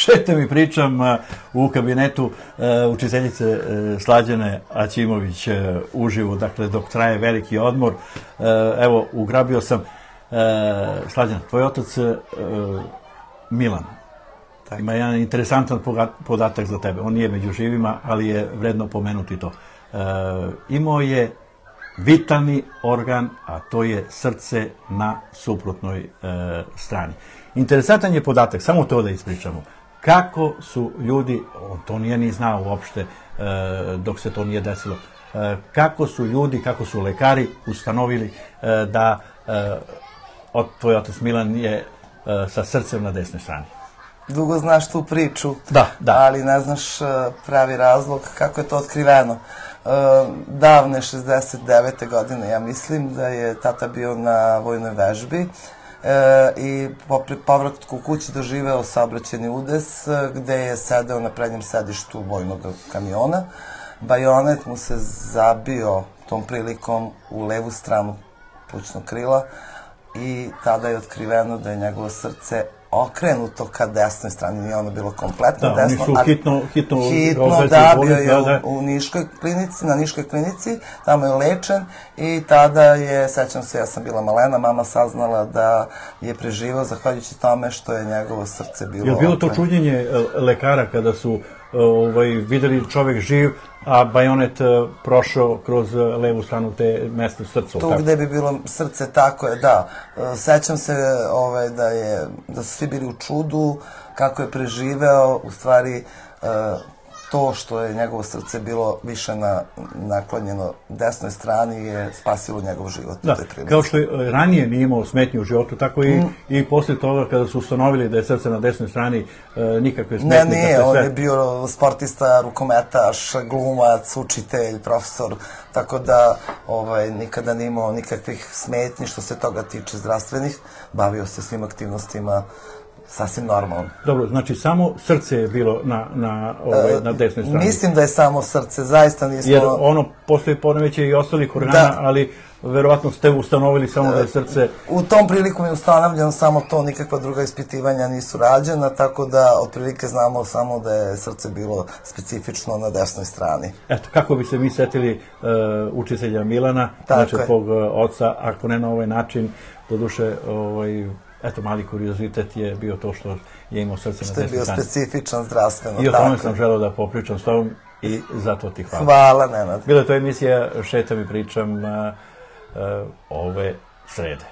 Šetam i pričam u kabinetu učiteljice Slađane Aćimović uživo, dakle dok traje veliki odmor. Evo, ugrabio sam, Slađana, tvoj otac Milan ima jedan interesantan podatak za tebe. On nije među živima, ali je vredno pomenuti to. Imao je vitalni organ, a to je srce na suprotnoj strani. Interesantan je podatak, samo to da ispričamo. Kako su ljudi, on to nije ni znao uopšte dok se to nije desilo, kako su ljudi, kako su lekari ustanovili da tvoj otac Milan je sa srcem na desnoj strani. Dugo znaš tu priču, da. Ali ne znaš pravi razlog kako je to otkriveno. Davne 69. godine, ja mislim da je tata bio na vojnoj vežbi i po povratku kući doživeo saobraćajni udes gde je sedeo na prednjem sedištu vojnog kamiona. Bajonet mu se zabio tom prilikom u levu stranu plućnog krila i tada je otkriveno da je njegovo srce okrenuto ka desnoj strani, nije ono bilo kompletno desno. Da, oni su hitno da, bio je u Niškoj klinici, na Niškoj klinici, tamo je lečen i tada je, sećam se, ja sam bila malena, mama saznala da je preživao zahvaljujući tome što je njegovo srce bilo okrenuto. Je bilo to čuđenje lekara kada su videli čovek živ, a bajonet prošao kroz levu stranu te mesta srca? Tu gde bi bilo srce, tako je, da. Sećam se da su svi bili u čudu kako je preživeo, u stvari to što je njegovo srce bilo više naklonjeno desnoj strani je spasilo njegov život. Da, kao što je ranije nije imao smetnje u životu, tako i posle toga kada su ustanovili da je srce na desnoj strani nikakve smetnje. Ne, nije, on je bio sportista, rukometaš, glumac, učitelj, profesor, tako da nikada nije imao nikakvih smetnji što se toga tiče zdravstvenih, bavio se svim aktivnostima sasvim normalno. Dobro, znači samo srce je bilo na desnoj strani? Mislim da je samo srce, zaista nismo... Jer ono postoji poremećaj i ostalih organa, ali verovatno ste ustanovili samo da je srce... U tom priliku je ustanovljeno samo to, nikakva druga ispitivanja nisu rađena, tako da otprilike znamo samo da je srce bilo specifično na desnoj strani. Eto, kako bi se mi setili učitelja Milana, znači tvog oca, ako ne na ovaj način, doduše, eto, mali kuriozitet je bio to što je imao srce na desnoj strani. Što je bio specifičan zdravstveno. I o tome sam želeo da popričam s tobom i zato ti hvala. Hvala, Nenad. Bila je to emisija Šetam i pričam ove srede.